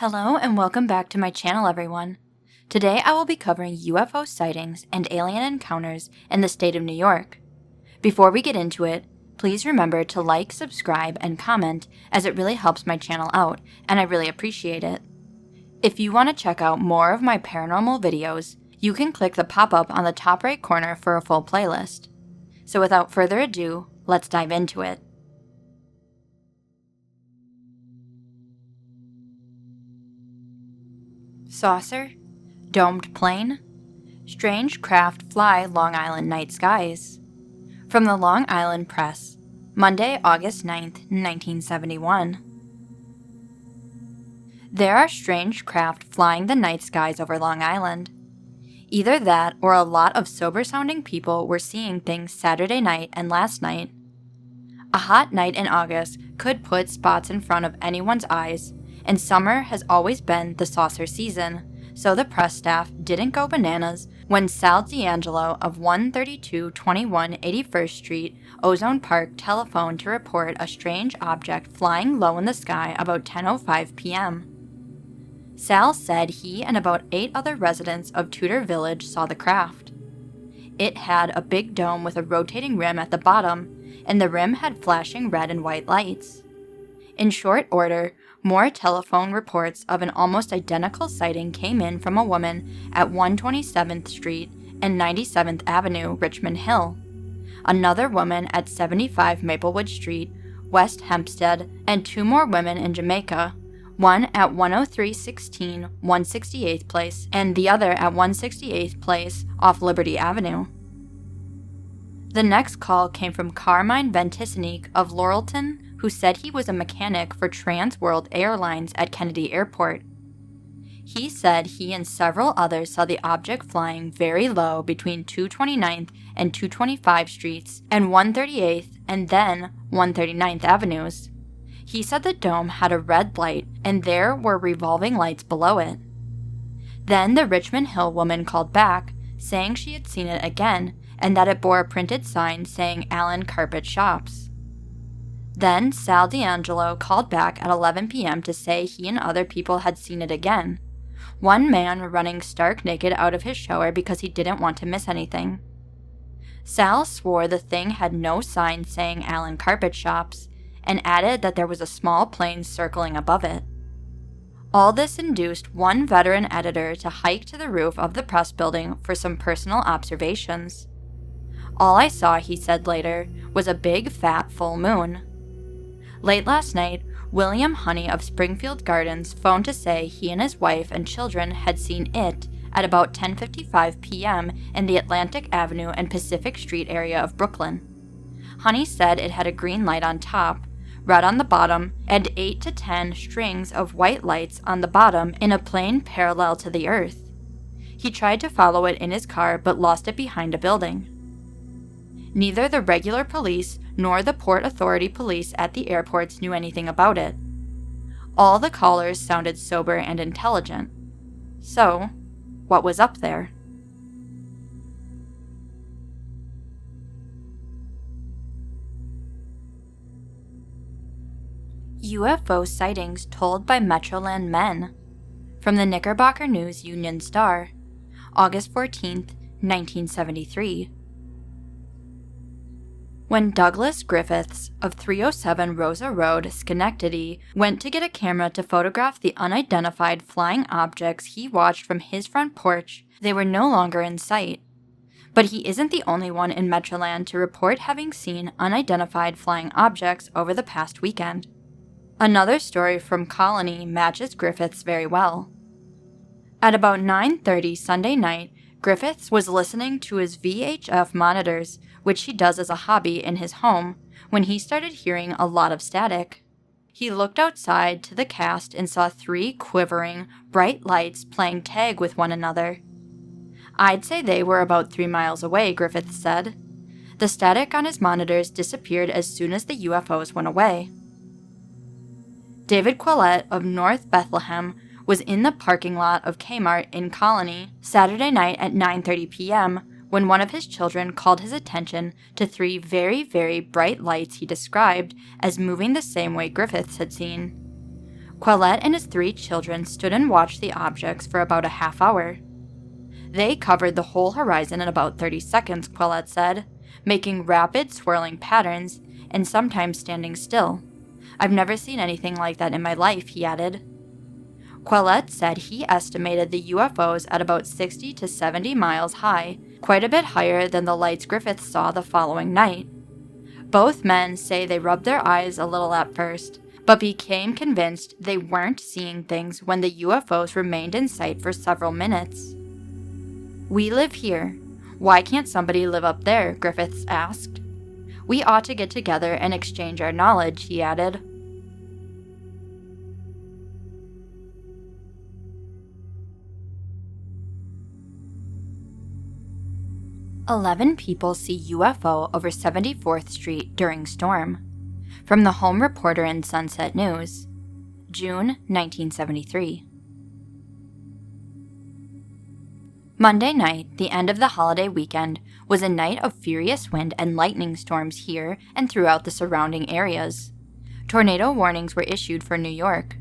Hello and welcome back to my channel, everyone. Today I will be covering UFO sightings and alien encounters in the state of New York. Before we get into it, please remember to like, subscribe, and comment as it really helps my channel out and I really appreciate it. If you want to check out more of my paranormal videos, you can click the pop-up on the top right corner for a full playlist. So without further ado, let's dive into it. Saucer, domed plane, strange craft fly Long Island night skies. From the Long Island Press, Monday, August 9th, 1971. There are strange craft flying the night skies over Long Island. Either that or a lot of sober-sounding people were seeing things Saturday night and last night. A hot night in August could put spots in front of anyone's eyes, and summer has always been the saucer season, so the press staff didn't go bananas when Sal D'Angelo of 13221 81st Street, Ozone Park telephoned to report a strange object flying low in the sky about 10:05 p.m. Sal said he and about 8 other residents of Tudor Village saw the craft. It had a big dome with a rotating rim at the bottom, and the rim had flashing red and white lights. In short order, more telephone reports of an almost identical sighting came in from a woman at 127th Street and 97th Avenue, Richmond Hill, another woman at 75 Maplewood Street, West Hempstead, and 2 more women in Jamaica, one at 10316 168th Place and the other at 168th Place off Liberty Avenue. The next call came from Carmine Ventisanique of Laurelton, who said he was a mechanic for Trans World Airlines at Kennedy Airport. He said he and several others saw the object flying very low between 229th and 225 Streets and 138th and then 139th Avenues. He said the dome had a red light and there were revolving lights below it. Then the Richmond Hill woman called back, saying she had seen it again and that it bore a printed sign saying Allen Carpet Shops. Then Sal D'Angelo called back at 11 p.m. to say he and other people had seen it again. One man running stark naked out of his shower because he didn't want to miss anything. Sal swore the thing had no sign saying Allen Carpet Shops, and added that there was a small plane circling above it. All this induced one veteran editor to hike to the roof of the press building for some personal observations. All I saw, he said later, was a big fat full moon. Late last night, William Honey of Springfield Gardens phoned to say he and his wife and children had seen it at about 10:55 p.m. in the Atlantic Avenue and Pacific Street area of Brooklyn. Honey said it had a green light on top, red on the bottom, and 8 to 10 strings of white lights on the bottom in a plane parallel to the earth. He tried to follow it in his car but lost it behind a building. Neither the regular police nor the Port Authority police at the airports knew anything about it. All the callers sounded sober and intelligent. So, what was up there? UFO sightings told by Metroland men. From the Knickerbocker News Union Star, August 14th, 1973. When Douglas Griffiths of 307 Rosa Road, Schenectady, went to get a camera to photograph the unidentified flying objects he watched from his front porch, they were no longer in sight. But he isn't the only one in Metroland to report having seen unidentified flying objects over the past weekend. Another story from Colony matches Griffiths very well. At about 9:30 Sunday night, Griffiths was listening to his VHF monitors, which he does as a hobby in his home, when he started hearing a lot of static. He looked outside to the cast and saw 3 quivering, bright lights playing tag with one another. I'd say they were about 3 miles away, Griffiths said. The static on his monitors disappeared as soon as the UFOs went away. David Quillette of North Bethlehem was in the parking lot of Kmart in Colony Saturday night at 9:30 p.m. when one of his children called his attention to 3 very, very bright lights he described as moving the same way Griffiths had seen. Quillette and his 3 children stood and watched the objects for about a half hour. They covered the whole horizon in about 30 seconds, Quillette said, making rapid swirling patterns and sometimes standing still. I've never seen anything like that in my life, he added. Quillette said he estimated the UFOs at about 60 to 70 miles high, quite a bit higher than the lights Griffiths saw the following night. Both men say they rubbed their eyes a little at first, but became convinced they weren't seeing things when the UFOs remained in sight for several minutes. We live here. Why can't somebody live up there? Griffiths asked. We ought to get together and exchange our knowledge, he added. "11 people see UFO over 74th Street during storm." From the Home Reporter and Sunset News, June 1973. Monday night, the end of the holiday weekend, was a night of furious wind and lightning storms here and throughout the surrounding areas. Tornado warnings were issued for New York.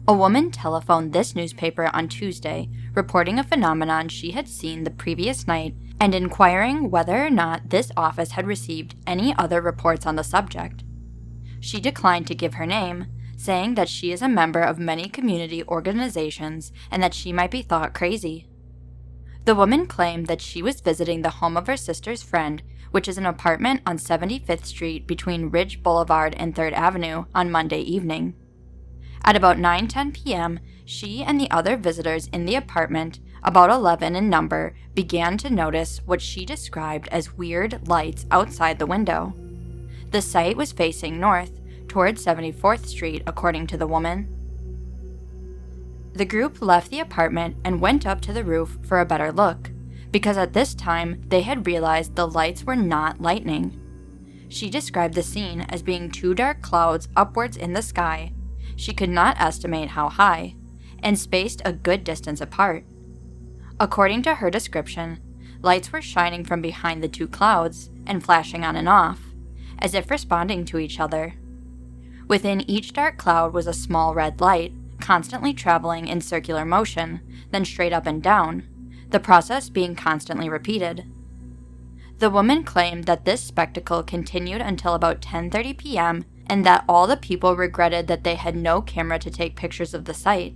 A woman telephoned this newspaper on Tuesday, reporting a phenomenon she had seen the previous night and inquiring whether or not this office had received any other reports on the subject. She declined to give her name, saying that she is a member of many community organizations and that she might be thought crazy. The woman claimed that she was visiting the home of her sister's friend, which is an apartment on 75th Street between Ridge Boulevard and 3rd Avenue, on Monday evening. At about 9:10 p.m., she and the other visitors in the apartment, about 11 in number, began to notice what she described as weird lights outside the window. The site was facing north, toward 74th Street, according to the woman. The group left the apartment and went up to the roof for a better look, because at this time they had realized the lights were not lightning. She described the scene as being 2 dark clouds upwards in the sky. She could not estimate how high, and spaced a good distance apart. According to her description, lights were shining from behind the 2 clouds and flashing on and off, as if responding to each other. Within each dark cloud was a small red light, constantly traveling in circular motion, then straight up and down, the process being constantly repeated. The woman claimed that this spectacle continued until about 10:30 p.m. and that all the people regretted that they had no camera to take pictures of the site.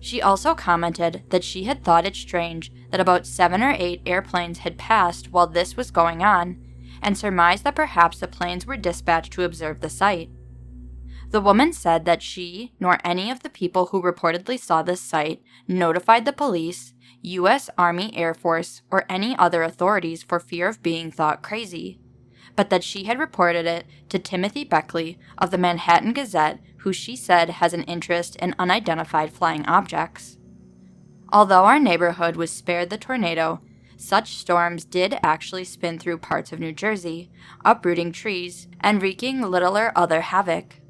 She also commented that she had thought it strange that about 7 or 8 airplanes had passed while this was going on, and surmised that perhaps the planes were dispatched to observe the site. The woman said that she, nor any of the people who reportedly saw this site, notified the police, U.S. Army, Air Force, or any other authorities for fear of being thought crazy, but that she had reported it to Timothy Beckley of the Manhattan Gazette, who she said has an interest in unidentified flying objects. Although our neighborhood was spared the tornado, such storms did actually spin through parts of New Jersey, uprooting trees and wreaking little or other havoc.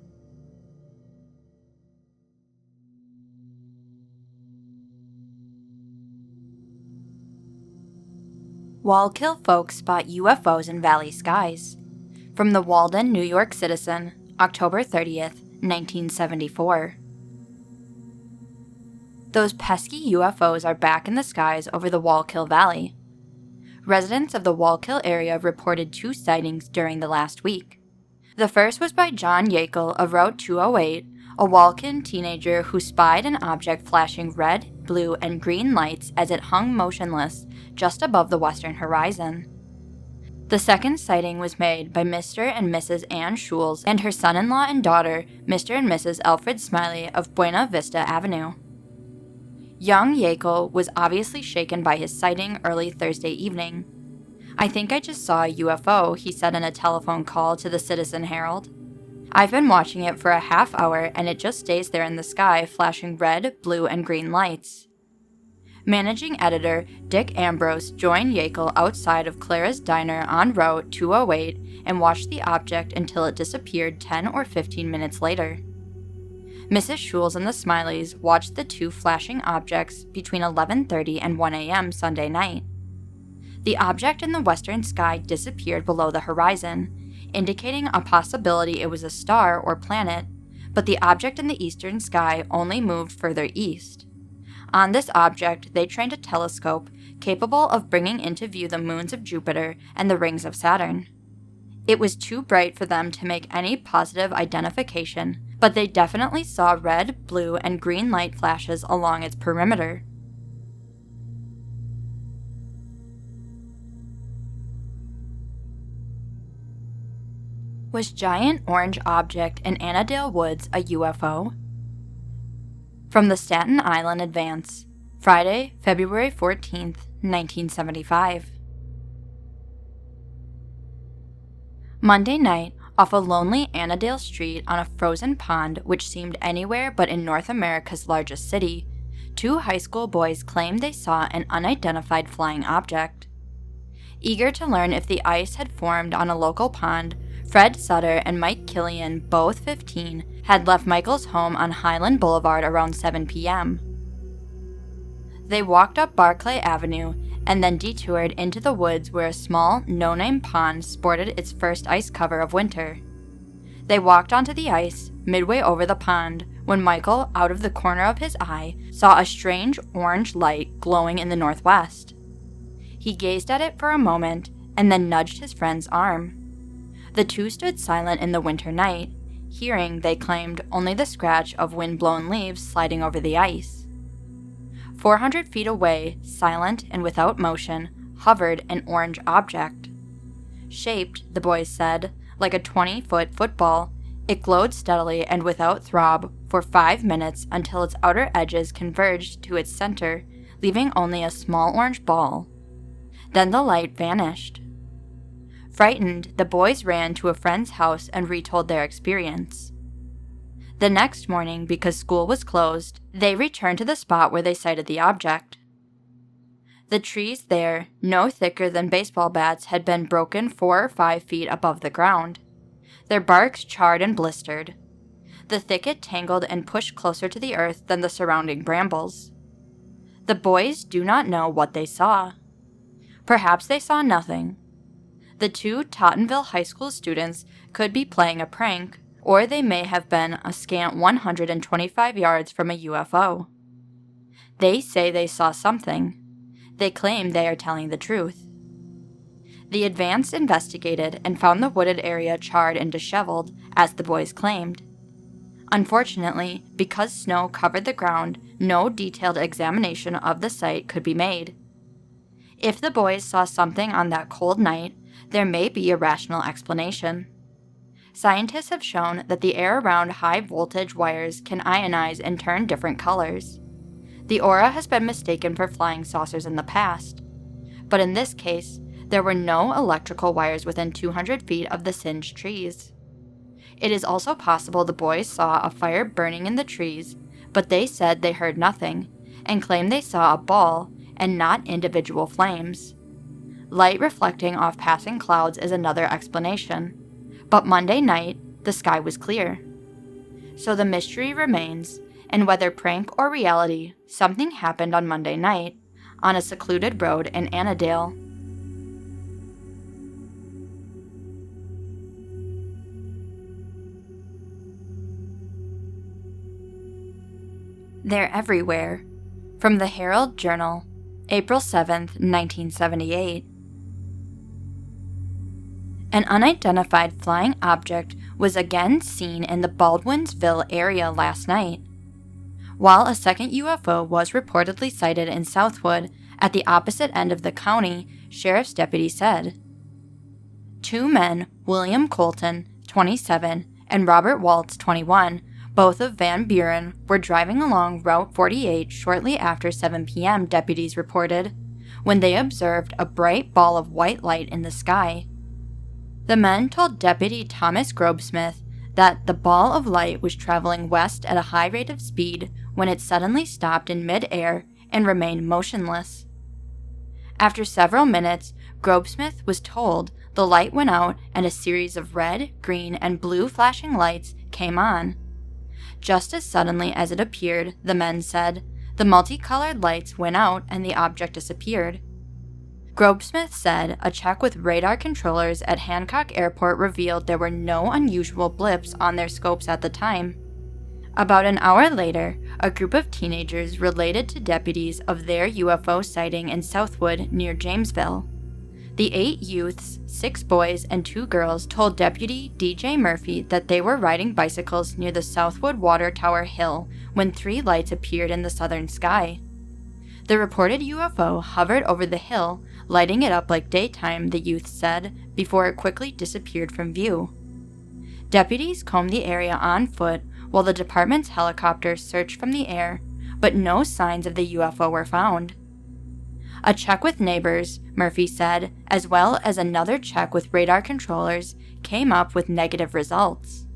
Wallkill folks spot UFOs in valley skies. From the Walden, New York Citizen, October 30th, 1974. Those pesky UFOs are back in the skies over the Wallkill Valley. Residents of the Wallkill area reported 2 sightings during the last week. The first was by John Yackel of Route 208, a Wallkill teenager who spied an object flashing red, blue, and green lights as it hung motionless just above the western horizon. The second sighting was made by Mr. and Mrs. Ann Schulz and her son-in-law and daughter, Mr. and Mrs. Alfred Smiley of Buena Vista Avenue. Young Yackel was obviously shaken by his sighting early Thursday evening. "I think I just saw a UFO," he said in a telephone call to the Citizen Herald. "I've been watching it for a half hour and it just stays there in the sky flashing red, blue, and green lights." Managing editor Dick Ambrose joined Yackel outside of Clara's Diner on Route 208 and watched the object until it disappeared 10 or 15 minutes later. Mrs. Schulz and the Smileys watched the 2 flashing objects between 11:30 and 1 a.m. Sunday night. The object in the western sky disappeared below the horizon, indicating a possibility it was a star or planet, but the object in the eastern sky only moved further east. On this object, they trained a telescope capable of bringing into view the moons of Jupiter and the rings of Saturn. It was too bright for them to make any positive identification, but they definitely saw red, blue, and green light flashes along its perimeter. Was giant orange object in Annadale Woods a UFO? From the Staten Island Advance, Friday, February 14th, 1975. Monday night, off a lonely Annadale street on a frozen pond which seemed anywhere but in North America's largest city, 2 high school boys claimed they saw an unidentified flying object. Eager to learn if the ice had formed on a local pond, Fred Sutter and Mike Killian, both 15, had left Michael's home on Highland Boulevard around 7 p.m. They walked up Barclay Avenue and then detoured into the woods where a small, no-name pond sported its first ice cover of winter. They walked onto the ice, midway over the pond, when Michael, out of the corner of his eye, saw a strange orange light glowing in the northwest. He gazed at it for a moment and then nudged his friend's arm. The two stood silent in the winter night, hearing, they claimed, only the scratch of wind-blown leaves sliding over the ice. 400 feet away, silent and without motion, hovered an orange object. Shaped, the boys said, like a 20-foot football, it glowed steadily and without throb for 5 minutes until its outer edges converged to its center, leaving only a small orange ball. Then the light vanished. Frightened, the boys ran to a friend's house and retold their experience. The next morning, because school was closed, they returned to the spot where they sighted the object. The trees there, no thicker than baseball bats, had been broken 4 or 5 feet above the ground. Their barks charred and blistered. The thicket tangled and pushed closer to the earth than the surrounding brambles. The boys do not know what they saw. Perhaps they saw nothing. The 2 Tottenville High School students could be playing a prank, or they may have been a scant 125 yards from a UFO. They say they saw something. They claim they are telling the truth. The Advance investigated and found the wooded area charred and disheveled, as the boys claimed. Unfortunately, because snow covered the ground, no detailed examination of the site could be made. If the boys saw something on that cold night, there may be a rational explanation. Scientists have shown that the air around high-voltage wires can ionize and turn different colors. The aura has been mistaken for flying saucers in the past, but in this case, there were no electrical wires within 200 feet of the singed trees. It is also possible the boys saw a fire burning in the trees, but they said they heard nothing, and claimed they saw a ball and not individual flames. Light reflecting off passing clouds is another explanation, but Monday night, the sky was clear. So the mystery remains, and whether prank or reality, something happened on Monday night, on a secluded road in Annadale. They're everywhere. From the Herald Journal, April 7th, 1978. An unidentified flying object was again seen in the Baldwinsville area last night, while a second UFO was reportedly sighted in Southwood at the opposite end of the county, sheriff's deputy said. 2 men, William Colton, 27, and Robert Waltz, 21, both of Van Buren, were driving along Route 48 shortly after 7 p.m., deputies reported, when they observed a bright ball of white light in the sky. The men told Deputy Thomas Grobesmith that the ball of light was traveling west at a high rate of speed when it suddenly stopped in mid-air and remained motionless. After several minutes, Grobesmith was told the light went out and a series of red, green, and blue flashing lights came on. Just as suddenly as it appeared, the men said, the multicolored lights went out and the object disappeared. Grobesmith said a check with radar controllers at Hancock Airport revealed there were no unusual blips on their scopes at the time. About an hour later, a group of teenagers related to deputies of their UFO sighting in Southwood near Jamesville. The 8 youths, 6 boys, and 2 girls told Deputy DJ Murphy that they were riding bicycles near the Southwood Water Tower Hill when 3 lights appeared in the southern sky. The reported UFO hovered over the hill, lighting it up like daytime, the youth said, before it quickly disappeared from view. Deputies combed the area on foot while the department's helicopter searched from the air, but no signs of the UFO were found. A check with neighbors, Murphy said, as well as another check with radar controllers, came up with negative results.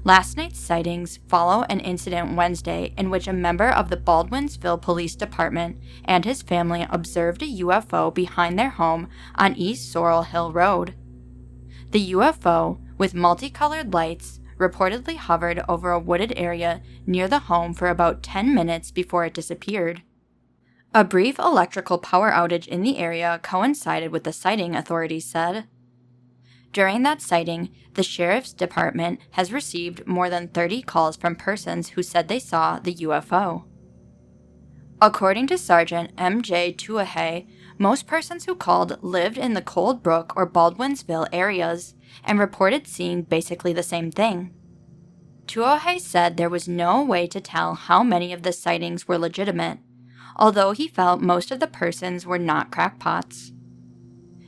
Last night's sightings follow an incident Wednesday in which a member of the Baldwinsville Police Department and his family observed a UFO behind their home on East Sorrel Hill Road. The UFO, with multicolored lights, reportedly hovered over a wooded area near the home for about 10 minutes before it disappeared. A brief electrical power outage in the area coincided with the sighting, authorities said. During that sighting, the sheriff's department has received more than 30 calls from persons who said they saw the UFO. According to Sergeant M.J. Tuahay, most persons who called lived in the Cold Brook or Baldwinsville areas and reported seeing basically the same thing. Tuahay said there was no way to tell how many of the sightings were legitimate, although he felt most of the persons were not crackpots.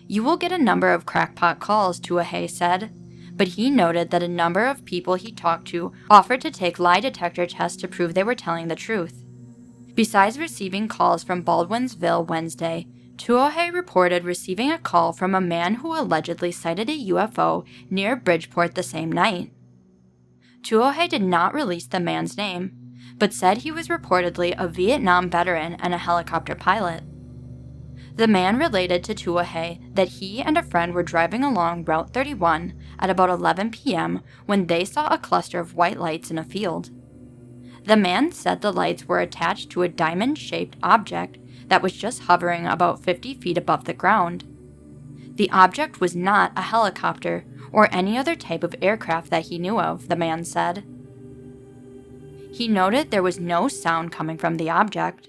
You will get a number of crackpot calls, Tuahay said, but he noted that a number of people he talked to offered to take lie detector tests to prove they were telling the truth. Besides receiving calls from Baldwinsville Wednesday, Tuahay reported receiving a call from a man who allegedly sighted a UFO near Bridgeport the same night. Tuahay did not release the man's name, but said he was reportedly a Vietnam veteran and a helicopter pilot. The man related to Tuahay that he and a friend were driving along Route 31 at about 11 p.m. when they saw a cluster of white lights in a field. The man said the lights were attached to a diamond-shaped object that was just hovering about 50 feet above the ground. The object was not a helicopter or any other type of aircraft that he knew of, the man said. He noted there was no sound coming from the object.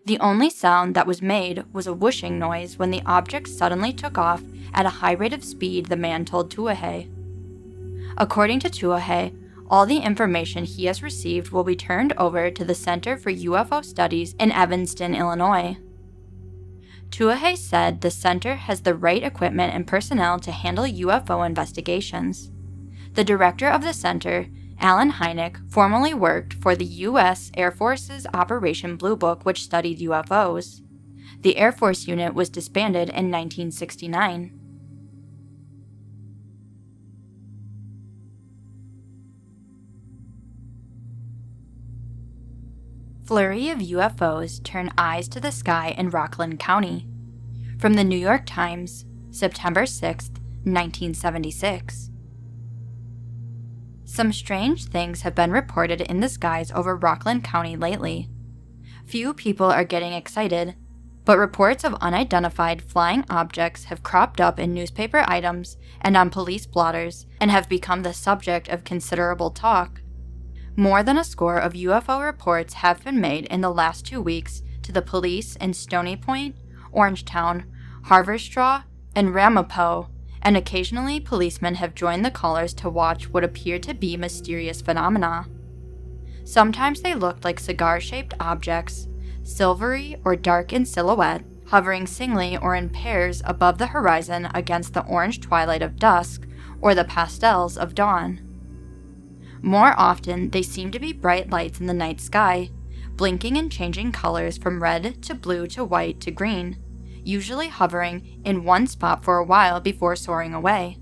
The only sound that was made was a whooshing noise when the object suddenly took off at a high rate of speed, the man told Tuahay. According to Tuahay, all the information he has received will be turned over to the Center for UFO Studies in Evanston, Illinois. Tuahay said the center has the right equipment and personnel to handle UFO investigations. The director of the center, Alan Hynek, formerly worked for the U.S. Air Force's Operation Blue Book, which studied UFOs. The Air Force unit was disbanded in 1969. Flurry of UFOs turn eyes to the sky in Rockland County. From the New York Times, September 6, 1976. Some strange things have been reported in the skies over Rockland County lately. Few people are getting excited, but reports of unidentified flying objects have cropped up in newspaper items and on police blotters and have become the subject of considerable talk. More than a score of UFO reports have been made in the last 2 weeks to the police in Stony Point, Orangetown, Haverstraw, and Ramapo, and occasionally policemen have joined the callers to watch what appear to be mysterious phenomena. Sometimes they looked like cigar-shaped objects, silvery or dark in silhouette, hovering singly or in pairs above the horizon against the orange twilight of dusk or the pastels of dawn. More often, they seem to be bright lights in the night sky, blinking and changing colors from red to blue to white to green, usually hovering in one spot for a while before soaring away.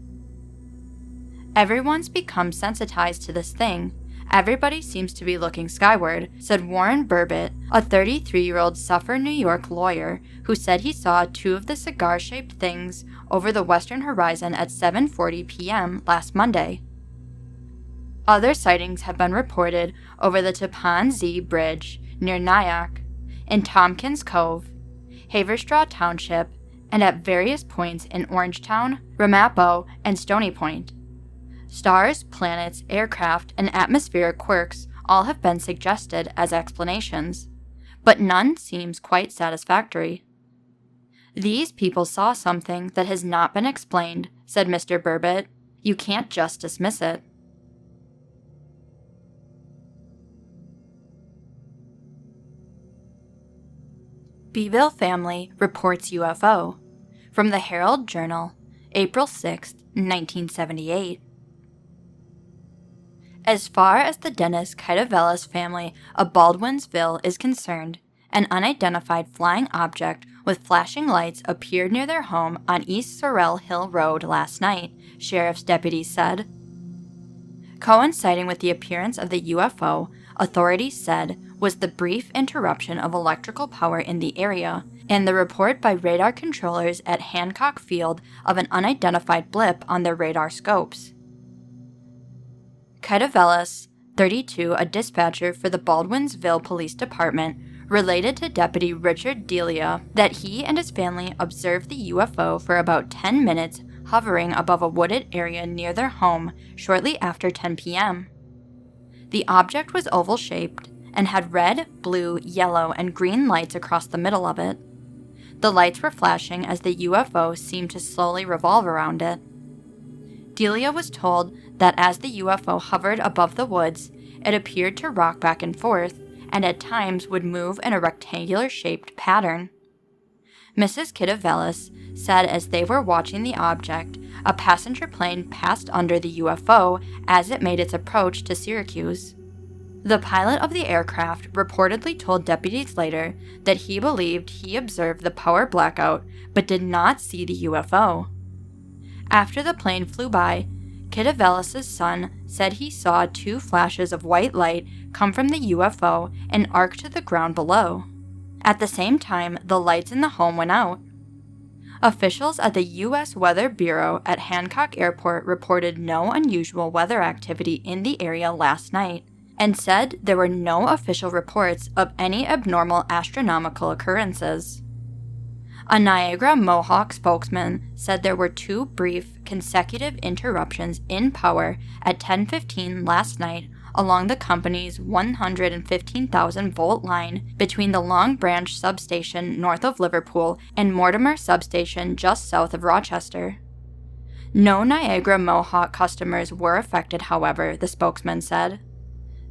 Everyone's become sensitized to this thing. Everybody seems to be looking skyward, said Warren Burbett, a 33-year-old Suffolk, New York lawyer who said he saw 2 of the cigar-shaped things over the western horizon at 7:40 p.m. last Monday. Other sightings have been reported over the Tappan Zee Bridge near Nyack, in Tompkins Cove, Haverstraw Township, and at various points in Orangetown, Ramapo, and Stony Point. Stars, planets, aircraft, and atmospheric quirks all have been suggested as explanations, but none seems quite satisfactory. "These people saw something that has not been explained," said Mr. Burbett. "You can't just dismiss it." Beville family reports UFO. From the Herald Journal, April 6, 1978. As far as the Dennis Kitavelis family of Baldwinsville is concerned, an unidentified flying object with flashing lights appeared near their home on East Sorrel Hill Road last night, sheriff's deputies said. Coinciding with the appearance of the UFO, authorities said, was the brief interruption of electrical power in the area and the report by radar controllers at Hancock Field of an unidentified blip on their radar scopes. Kitavelis, 32, a dispatcher for the Baldwinsville Police Department, related to Deputy Richard Delia that he and his family observed the UFO for about 10 minutes hovering above a wooded area near their home shortly after 10 p.m. The object was oval-shaped and had red, blue, yellow, and green lights across the middle of it. The lights were flashing as the UFO seemed to slowly revolve around it. Delia was told that as the UFO hovered above the woods, it appeared to rock back and forth and at times would move in a rectangular-shaped pattern. Mrs. Kitavelis said as they were watching the object, a passenger plane passed under the UFO as it made its approach to Syracuse. The pilot of the aircraft reportedly told deputies later that he believed he observed the power blackout but did not see the UFO. After the plane flew by, Kitavelis' son said he saw 2 flashes of white light come from the UFO and arc to the ground below. At the same time, the lights in the home went out. Officials at the U.S. Weather Bureau at Hancock Airport reported no unusual weather activity in the area last night and said there were no official reports of any abnormal astronomical occurrences. A Niagara Mohawk spokesman said there were 2 brief, consecutive interruptions in power at 10:15 last night along the company's 115,000-volt line between the Long Branch substation north of Liverpool and Mortimer substation just south of Rochester. No Niagara Mohawk customers were affected, however, the spokesman said.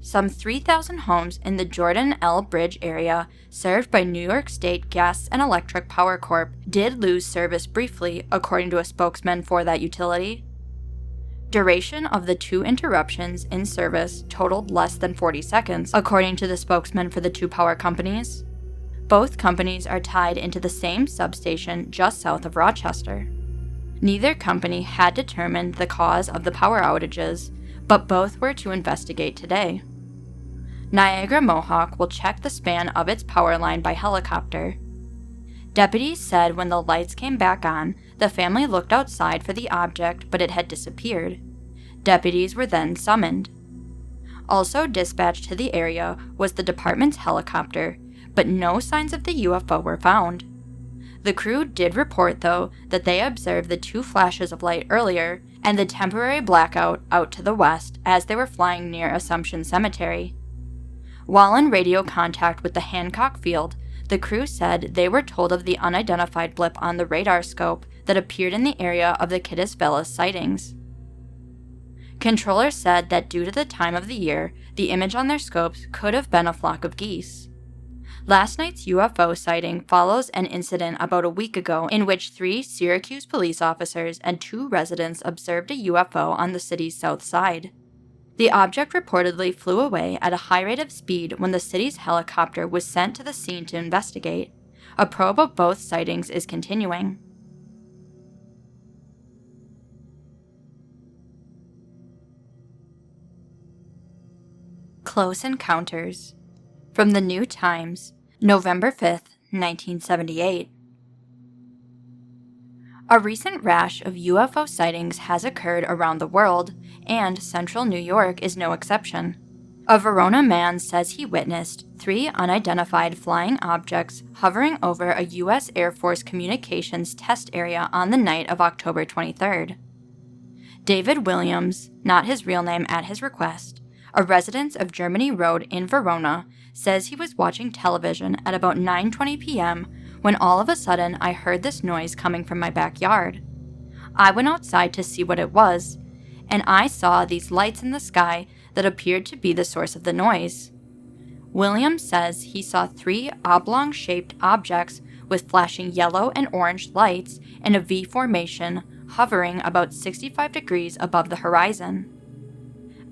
Some 3,000 homes in the Jordan L. Bridge area, served by New York State Gas and Electric Power Corp., did lose service briefly, according to a spokesman for that utility. Duration of the 2 interruptions in service totaled less than 40 seconds, according to the spokesman for the 2 power companies. Both companies are tied into the same substation just south of Rochester. Neither company had determined the cause of the power outages, but both were to investigate today. Niagara Mohawk will check the span of its power line by helicopter. Deputies said when the lights came back on, the family looked outside for the object, but it had disappeared. Deputies were then summoned. Also dispatched to the area was the department's helicopter, but no signs of the UFO were found. The crew did report, though, that they observed the 2 flashes of light earlier and the temporary blackout out to the west as they were flying near Assumption Cemetery. While in radio contact with the Hancock Field, the crew said they were told of the unidentified blip on the radar scope that appeared in the area of the Kitavelis sightings. Controllers said that due to the time of the year, the image on their scopes could have been a flock of geese. Last night's UFO sighting follows an incident about a week ago in which 3 Syracuse police officers and 2 residents observed a UFO on the city's south side. The object reportedly flew away at a high rate of speed when the city's helicopter was sent to the scene to investigate. A probe of both sightings is continuing. Close Encounters. From the New Times, November 5th, 1978. A recent rash of UFO sightings has occurred around the world, and central New York is no exception. A Verona man says he witnessed 3 unidentified flying objects hovering over a U.S. Air Force communications test area on the night of October 23rd. David Williams, not his real name at his request, a resident of Germany Road in Verona, says he was watching television at about 9:20 p.m. when all of a sudden I heard this noise coming from my backyard. I went outside to see what it was, and I saw these lights in the sky that appeared to be the source of the noise. Williams says he saw 3 oblong-shaped objects with flashing yellow and orange lights in a V formation hovering about 65 degrees above the horizon.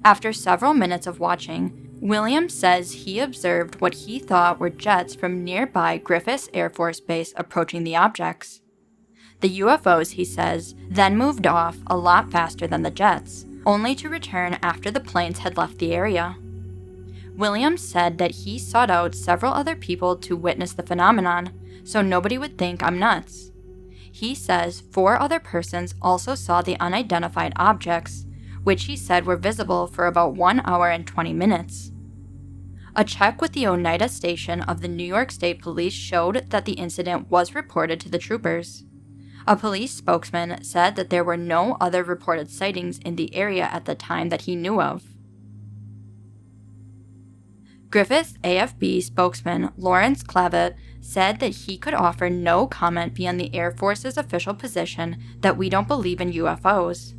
After several minutes of watching, Williams says he observed what he thought were jets from nearby Griffiths Air Force Base approaching the objects. The UFOs, he says, then moved off a lot faster than the jets, only to return after the planes had left the area. Williams said that he sought out several other people to witness the phenomenon, so nobody would think I'm nuts. He says 4 other persons also saw the unidentified objects, which he said were visible for about 1 hour and 20 minutes. A check with the Oneida station of the New York State Police showed that the incident was reported to the troopers. A police spokesman said that there were no other reported sightings in the area at the time that he knew of. Griffith AFB spokesman Lawrence Clavitt said that he could offer no comment beyond the Air Force's official position that we don't believe in UFOs.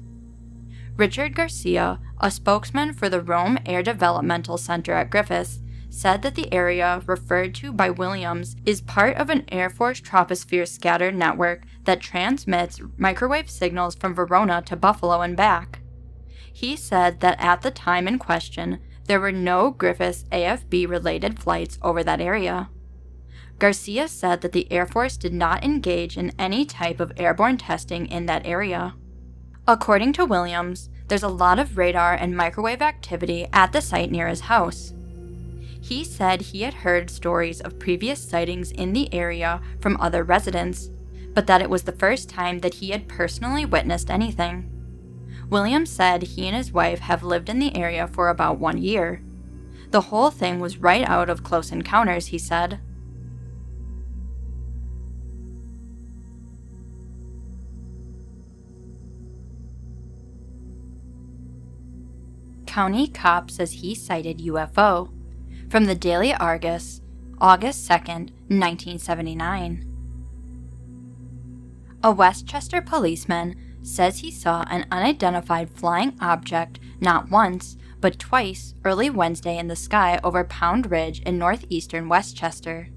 Richard Garcia, a spokesman for the Rome Air Developmental Center at Griffiths, said that the area referred to by Williams is part of an Air Force troposphere scatter network that transmits microwave signals from Verona to Buffalo and back. He said that at the time in question, there were no Griffiths AFB-related flights over that area. Garcia said that the Air Force did not engage in any type of airborne testing in that area. According to Williams, there's a lot of radar and microwave activity at the site near his house. He said he had heard stories of previous sightings in the area from other residents, but that it was the first time that he had personally witnessed anything. Williams said he and his wife have lived in the area for about 1 year. The whole thing was right out of Close Encounters, he said. County cop says he sighted UFO. From the Daily Argus, August 2nd, 1979. A Westchester policeman says he saw an unidentified flying object not once, but twice early Wednesday in the sky over Pound Ridge in northeastern Westchester.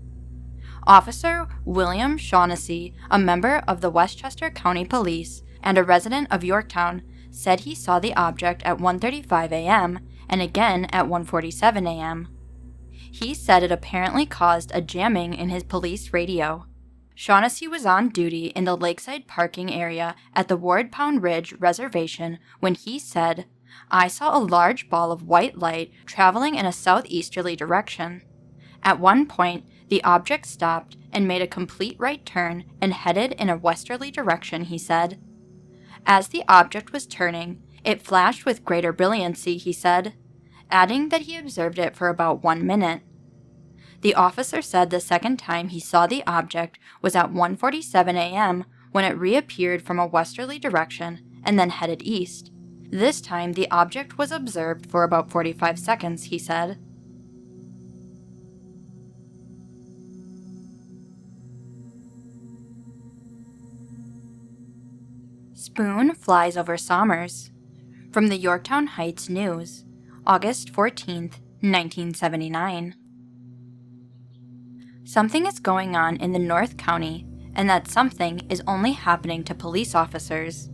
Officer William Shaughnessy, a member of the Westchester County Police and a resident of Yorktown, said he saw the object at 1:35 a.m. and again at 1:47 a.m. He said it apparently caused a jamming in his police radio. Shaughnessy was on duty in the lakeside parking area at the Ward Pound Ridge Reservation when he said, "I saw a large ball of white light traveling in a southeasterly direction. At one point, the object stopped and made a complete right turn and headed in a westerly direction," he said. As the object was turning, it flashed with greater brilliancy, he said, adding that he observed it for about 1 minute. The officer said the second time he saw the object was at 1:47 a.m. when it reappeared from a westerly direction and then headed east. This time the object was observed for about 45 seconds, he said. Spoon flies over Somers. From the Yorktown Heights News, August 14th, 1979. Something is going on in the North County, and that something is only happening to police officers.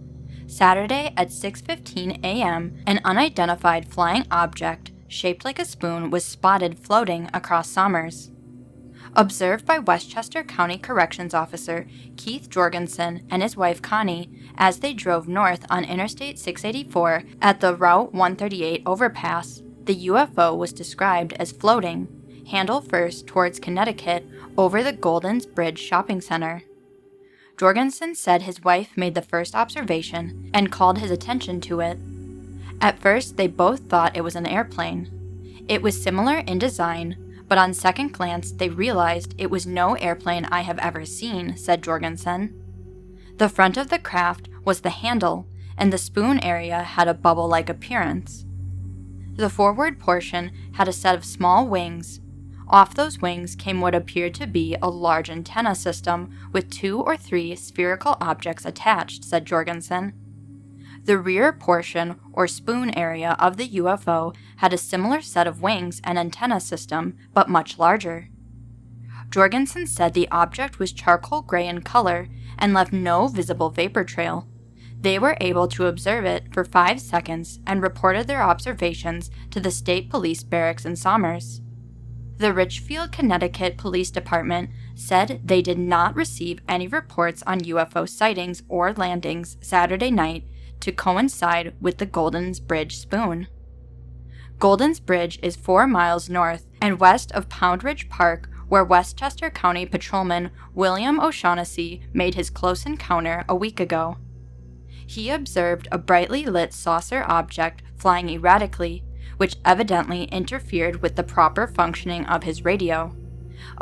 Saturday at 6:15 a.m., an unidentified flying object shaped like a spoon was spotted floating across Somers. Observed by Westchester County Corrections Officer Keith Jorgensen and his wife Connie as they drove north on Interstate 684 at the Route 138 overpass, the UFO was described as floating, handle first towards Connecticut over the Golden's Bridge Shopping Center. Jorgensen said his wife made the first observation and called his attention to it. At first, they both thought it was an airplane. It was similar in design, but on second glance, they realized it was no airplane I have ever seen, said Jorgensen. The front of the craft was the handle, and the spoon area had a bubble-like appearance. The forward portion had a set of small wings. Off those wings came what appeared to be a large antenna system with 2 or 3 spherical objects attached, said Jorgensen. The rear portion, or spoon area, of the UFO had a similar set of wings and antenna system, but much larger. Jorgensen said the object was charcoal gray in color and left no visible vapor trail. They were able to observe it for 5 seconds and reported their observations to the State Police Barracks in Somers. The Richfield, Connecticut Police Department said they did not receive any reports on UFO sightings or landings Saturday night to coincide with the Golden's Bridge spoon. Golden's Bridge is 4 miles north and west of Pound Ridge Park, where Westchester County Patrolman William O'Shaughnessy made his close encounter a week ago. He observed a brightly lit saucer object flying erratically, which evidently interfered with the proper functioning of his radio.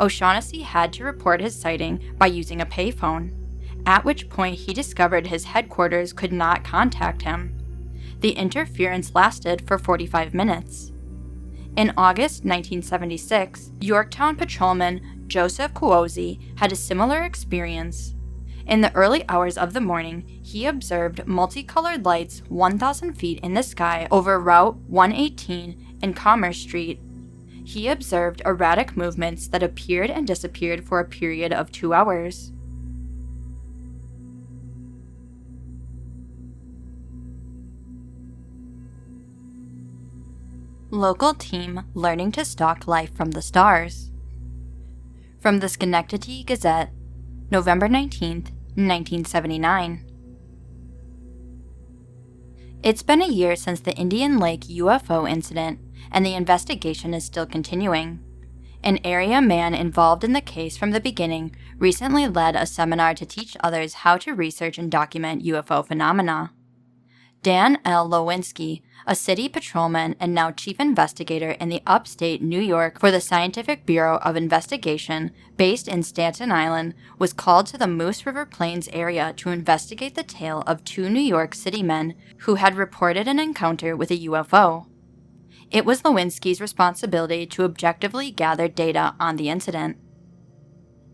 O'Shaughnessy had to report his sighting by using a payphone, at which point he discovered his headquarters could not contact him. The interference lasted for 45 minutes. In August 1976, Yorktown patrolman Joseph Kuozi had a similar experience. In the early hours of the morning, he observed multicolored lights 1,000 feet in the sky over Route 118 and Commerce Street. He observed erratic movements that appeared and disappeared for a period of 2 hours. Local team learning to stalk life from the stars. From the Schenectady Gazette, November 19th, 1979. It's been a year since the Indian Lake UFO incident, and the investigation is still continuing. An area man involved in the case from the beginning recently led a seminar to teach others how to research and document UFO phenomena. Dan L. Lewinsky, a city patrolman and now chief investigator in the upstate New York for the Scientific Bureau of Investigation, based in Staten Island, was called to the Moose River Plains area to investigate the tale of 2 New York City men who had reported an encounter with a UFO. It was Lewinsky's responsibility to objectively gather data on the incident.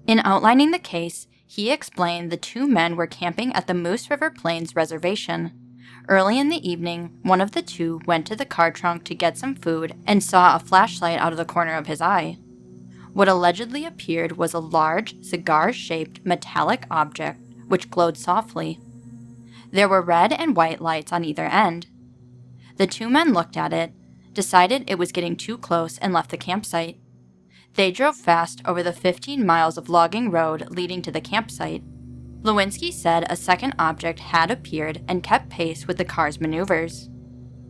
In outlining the case, he explained the 2 men were camping at the Moose River Plains Reservation. Early in the evening, one of the 2 went to the car trunk to get some food and saw a flashlight out of the corner of his eye. What allegedly appeared was a large, cigar-shaped metallic object which glowed softly. There were red and white lights on either end. The 2 men looked at it, decided it was getting too close, and left the campsite. They drove fast over the 15 miles of logging road leading to the campsite. Lewinsky said a second object had appeared and kept pace with the car's maneuvers.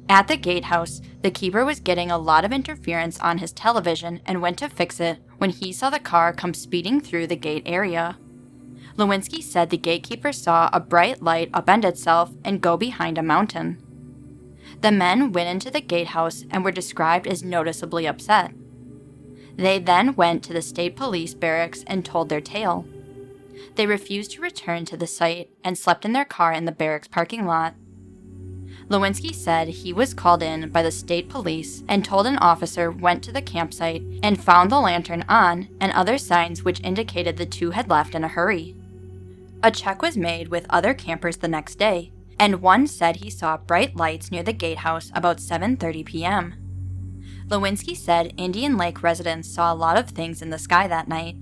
At the gatehouse, the keeper was getting a lot of interference on his television and went to fix it when he saw the car come speeding through the gate area. Lewinsky said the gatekeeper saw a bright light upend itself and go behind a mountain. The men went into the gatehouse and were described as noticeably upset. They then went to the state police barracks and told their tale. They refused to return to the site and slept in their car in the barracks parking lot. Lewinsky said he was called in by the state police and told an officer went to the campsite and found the lantern on and other signs which indicated the 2 had left in a hurry. A check was made with other campers the next day, and one said he saw bright lights near the gatehouse about 7:30 p.m. Lewinsky said Indian Lake residents saw a lot of things in the sky that night.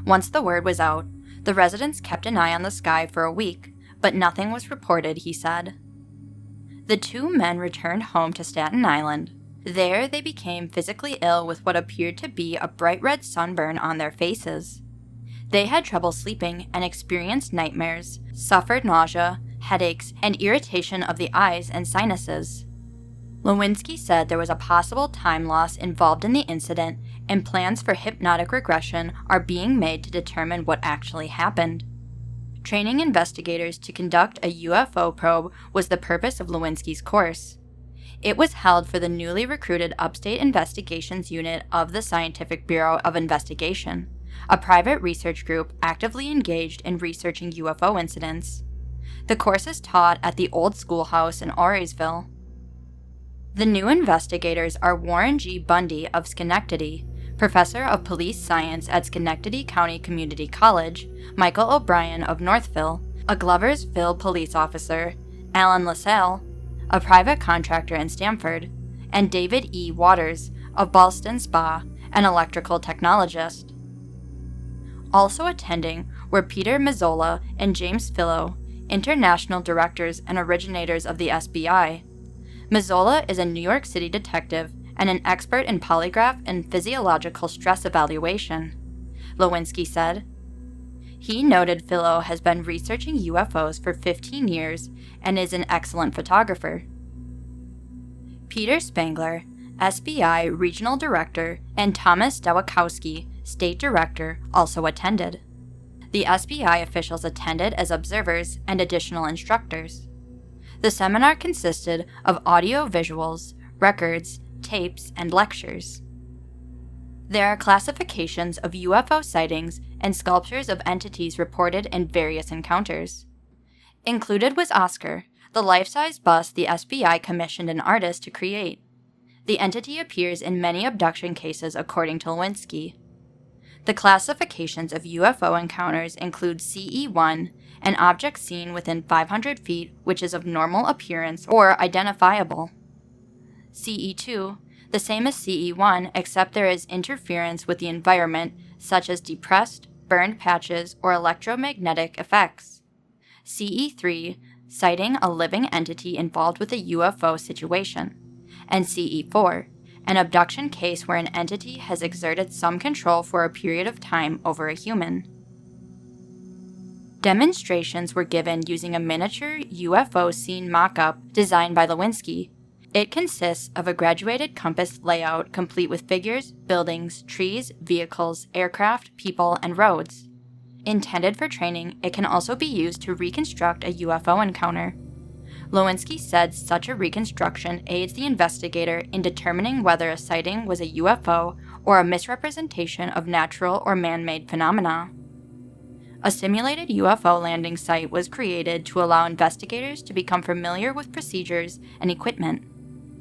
Once the word was out, the residents kept an eye on the sky for a week, but nothing was reported, he said. The 2 men returned home to Staten Island. There, they became physically ill with what appeared to be a bright red sunburn on their faces. They had trouble sleeping and experienced nightmares, suffered nausea, headaches, and irritation of the eyes and sinuses. Lewinsky said there was a possible time loss involved in the incident, and plans for hypnotic regression are being made to determine what actually happened. Training investigators to conduct a UFO probe was the purpose of Lewinsky's course. It was held for the newly recruited Upstate Investigations Unit of the Scientific Bureau of Investigation, a private research group actively engaged in researching UFO incidents. The course is taught at the old schoolhouse in Auriesville. The new investigators are Warren G. Bundy of Schenectady, professor of police science at Schenectady County Community College, Michael O'Brien of Northville, a Gloversville police officer, Alan LaSalle, a private contractor in Stamford, and David E. Waters of Ballston Spa, an electrical technologist. Also attending were Peter Mazzola and James Fillo, international directors and originators of the SBI. Mazzola is a New York City detective and an expert in polygraph and physiological stress evaluation, Lewinsky said. He noted Fillo has been researching UFOs for 15 years and is an excellent photographer. Peter Spangler, SBI Regional Director, and Thomas Dawakowski, State Director, also attended. The SBI officials attended as observers and additional instructors. The seminar consisted of audio visuals, records, tapes, and lectures. There are classifications of UFO sightings and sculptures of entities reported in various encounters. Included was Oscar, the life-size bust the SBI commissioned an artist to create. The entity appears in many abduction cases according to Lewinsky. The classifications of UFO encounters include CE1, an object seen within 500 feet which is of normal appearance or identifiable. CE2, the same as CE1 except there is interference with the environment such as depressed, burned patches, or electromagnetic effects. CE3, citing a living entity involved with a UFO situation. And CE4, an abduction case where an entity has exerted some control for a period of time over a human. Demonstrations were given using a miniature UFO scene mock-up designed by Lewinsky. It consists of a graduated compass layout complete with figures, buildings, trees, vehicles, aircraft, people, and roads. Intended for training, it can also be used to reconstruct a UFO encounter. Lewinsky said such a reconstruction aids the investigator in determining whether a sighting was a UFO or a misrepresentation of natural or man-made phenomena. A simulated UFO landing site was created to allow investigators to become familiar with procedures and equipment.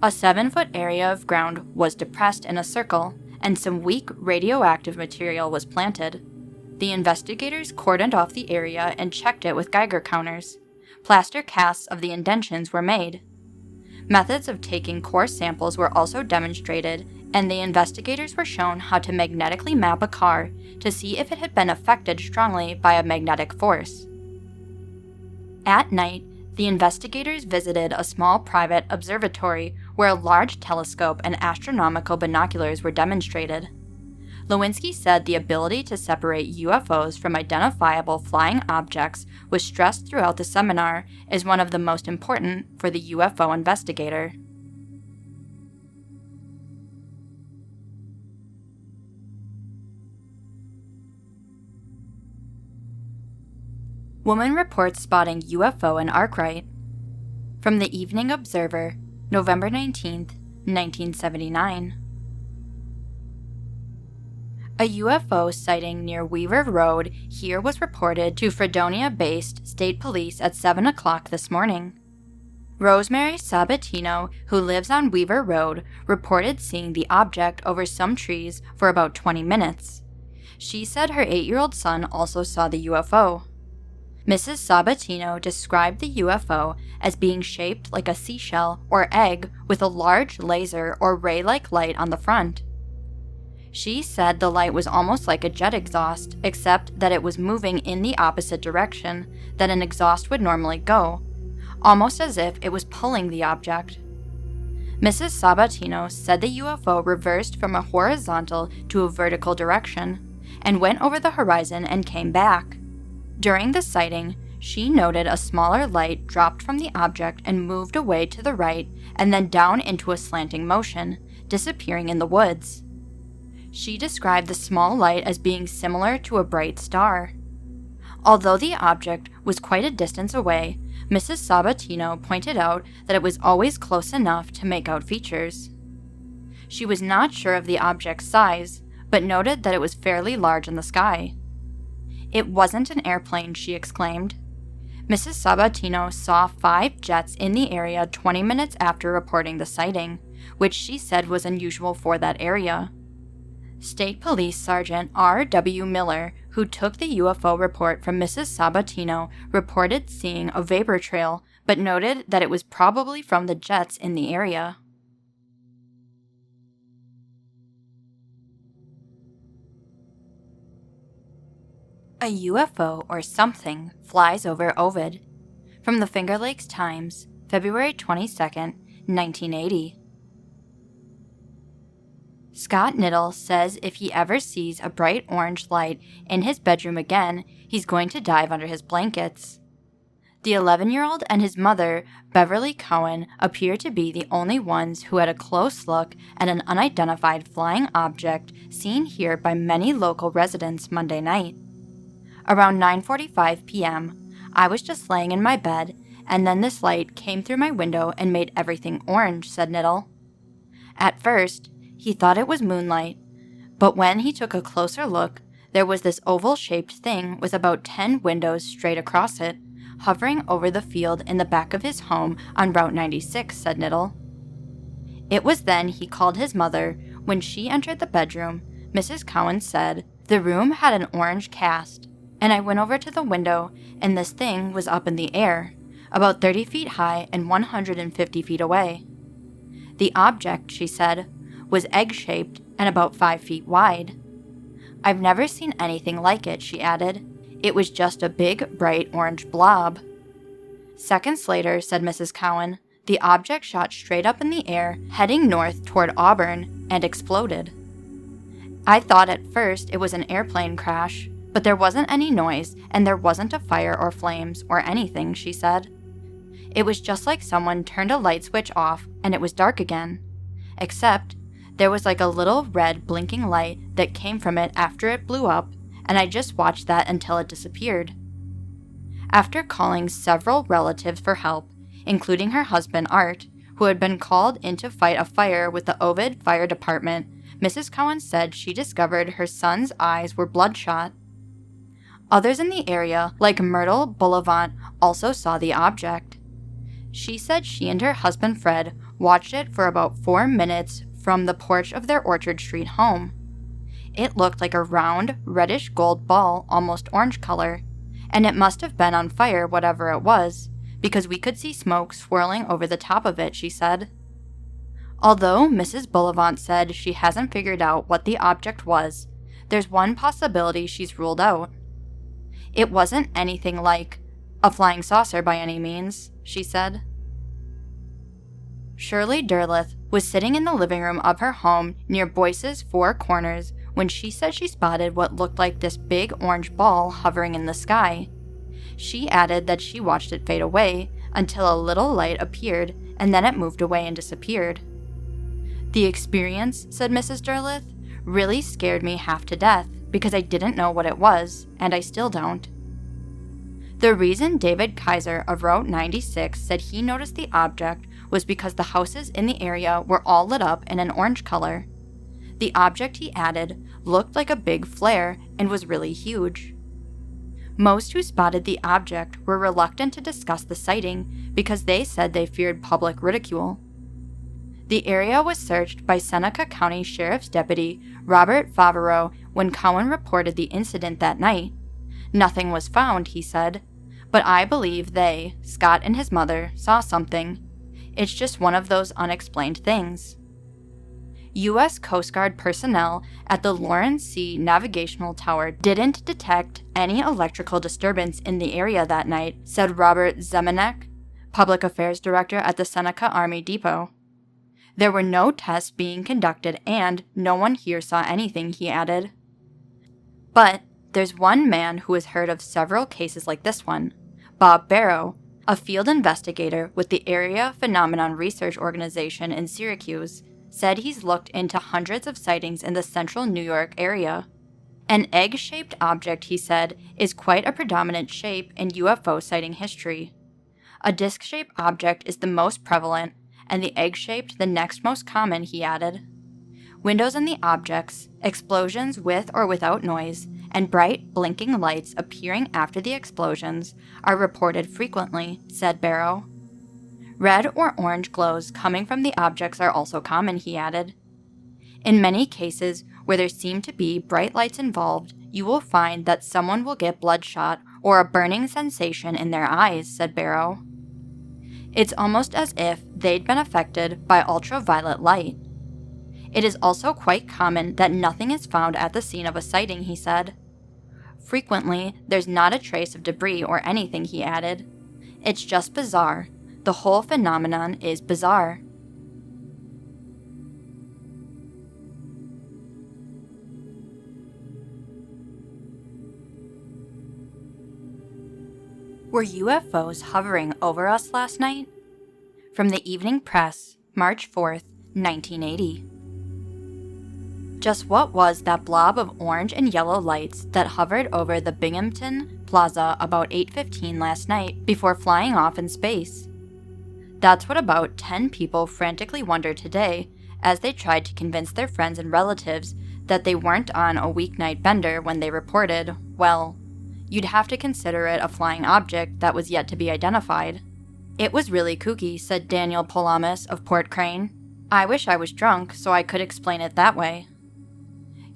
A 7-foot area of ground was depressed in a circle, and some weak radioactive material was planted. The investigators cordoned off the area and checked it with Geiger counters. Plaster casts of the indentions were made. Methods of taking core samples were also demonstrated, and the investigators were shown how to magnetically map a car to see if it had been affected strongly by a magnetic force. At night, the investigators visited a small private observatory where a large telescope and astronomical binoculars were demonstrated. Lewinsky said the ability to separate UFOs from identifiable flying objects was stressed throughout the seminar as one of the most important for the UFO investigator. Woman reports spotting UFO in Arkite. From the Evening Observer, November 19, 1979. A UFO sighting near Weaver Road here was reported to Fredonia-based state police at 7 o'clock this morning. Rosemary Sabatino, who lives on Weaver Road, reported seeing the object over some trees for about 20 minutes. She said her 8-year-old son also saw the UFO. Mrs. Sabatino described the UFO as being shaped like a seashell or egg with a large laser or ray-like light on the front. She said the light was almost like a jet exhaust, except that it was moving in the opposite direction that an exhaust would normally go, almost as if it was pulling the object. Mrs. Sabatino said the UFO reversed from a horizontal to a vertical direction and went over the horizon and came back. During the sighting, she noted a smaller light dropped from the object and moved away to the right and then down into a slanting motion, disappearing in the woods. She described the small light as being similar to a bright star. Although the object was quite a distance away, Mrs. Sabatino pointed out that it was always close enough to make out features. She was not sure of the object's size, but noted that it was fairly large in the sky. "It wasn't an airplane," she exclaimed. Mrs. Sabatino saw 5 jets in the area 20 minutes after reporting the sighting, which she said was unusual for that area. State Police Sergeant R.W. Miller, who took the UFO report from Mrs. Sabatino, reported seeing a vapor trail, but noted that it was probably from the jets in the area. A UFO or something flies over Ovid. From the Fingerlakes Times, February 22, 1980. Scott Niddle says if he ever sees a bright orange light in his bedroom again, he's going to dive under his blankets. The 11-year-old and his mother, Beverly Cohen, appear to be the only ones who had a close look at an unidentified flying object seen here by many local residents Monday night. Around 9:45 p.m., I was just laying in my bed, and then this light came through my window and made everything orange, said Niddle. At first, he thought it was moonlight, but when he took a closer look, there was this oval-shaped thing with about 10 windows straight across it, hovering over the field in the back of his home on Route 96, said Niddle. It was then he called his mother. When she entered the bedroom, Mrs. Cohen said, "The room had an orange cast, and I went over to the window, and this thing was up in the air, about 30 feet high and 150 feet away. The object," she said, "was egg-shaped and about 5 feet wide. I've never seen anything like it," she added. "It was just a big, bright orange blob." Seconds later, said Mrs. Cohen, the object shot straight up in the air, heading north toward Auburn, and exploded. "I thought at first it was an airplane crash, but there wasn't any noise, and there wasn't a fire or flames or anything," she said. "It was just like someone turned a light switch off and it was dark again. Except there was like a little red blinking light that came from it after it blew up, and I just watched that until it disappeared." After calling several relatives for help, including her husband Art, who had been called in to fight a fire with the Ovid Fire Department, Mrs. Cohen said she discovered her son's eyes were bloodshot. Others in the area, like Myrtle Bullivant, also saw the object. She said she and her husband Fred watched it for about 4 minutes from the porch of their Orchard Street home. It looked like a round, reddish gold ball, almost orange color, and it must have been on fire, whatever it was, because we could see smoke swirling over the top of it, she said. Although Mrs. Bullivant said she hasn't figured out what the object was, there's one possibility she's ruled out. "It wasn't anything like a flying saucer by any means," she said. Shirley Derleth was sitting in the living room of her home near Boyce's Four Corners when she said she spotted what looked like this big orange ball hovering in the sky. She added that she watched it fade away until a little light appeared, and then it moved away and disappeared. "The experience," said Mrs. Derleth, "really scared me half to death because I didn't know what it was, and I still don't." The reason David Kaiser of Route 96 said he noticed the object was because the houses in the area were all lit up in an orange color. The object, he added, looked like a big flare and was really huge. Most who spotted the object were reluctant to discuss the sighting because they said they feared public ridicule. The area was searched by Seneca County Sheriff's Deputy Robert Favreau when Cohen reported the incident that night. "Nothing was found," he said, "but I believe they, Scott and his mother, saw something. It's just one of those unexplained things." U.S. Coast Guard personnel at the Lawrence C. Navigational Tower didn't detect any electrical disturbance in the area that night, said Robert Zemenek, Public Affairs Director at the Seneca Army Depot. "There were no tests being conducted and no one here saw anything," he added. But there's one man who has heard of several cases like this one. Bob Barrow, a field investigator with the Area Phenomenon Research Organization in Syracuse, said he's looked into hundreds of sightings in the central New York area. An egg-shaped object, he said, is quite a predominant shape in UFO sighting history. A disc-shaped object is the most prevalent, and the egg-shaped the next most common, he added. Windows in the objects, explosions with or without noise, and bright, blinking lights appearing after the explosions are reported frequently, said Barrow. Red or orange glows coming from the objects are also common, he added. In many cases where there seem to be bright lights involved, you will find that someone will get bloodshot or a burning sensation in their eyes, said Barrow. It's almost as if they'd been affected by ultraviolet light. It is also quite common that nothing is found at the scene of a sighting, he said. Frequently, there's not a trace of debris or anything, he added. It's just bizarre. The whole phenomenon is bizarre. Were UFOs hovering over us last night? From the Evening Press, March 4th, 1980. Just what was that blob of orange and yellow lights that hovered over the Binghamton Plaza about 8:15 last night before flying off in space? That's what about 10 people frantically wondered today as they tried to convince their friends and relatives that they weren't on a weeknight bender when they reported, well, you'd have to consider it a flying object that was yet to be identified. It was really kooky, said Daniel Polamis of Port Crane. I wish I was drunk so I could explain it that way.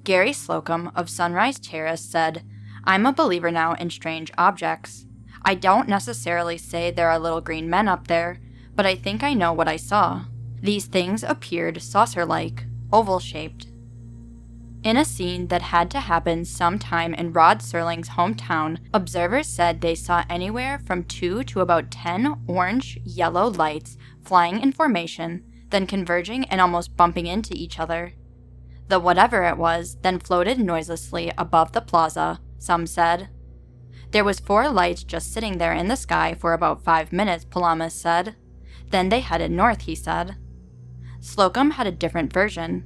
Gary Slocum of Sunrise Terrace said, I'm a believer now in strange objects. I don't necessarily say there are little green men up there, but I think I know what I saw. These things appeared saucer-like, oval-shaped. In a scene that had to happen sometime in Rod Serling's hometown, observers said they saw anywhere from 2 to about 10 orange-yellow lights flying in formation, then converging and almost bumping into each other. The whatever it was then floated noiselessly above the plaza, some said. There was 4 lights just sitting there in the sky for about 5 minutes, Palamas said. Then they headed north, he said. Slocum had a different version.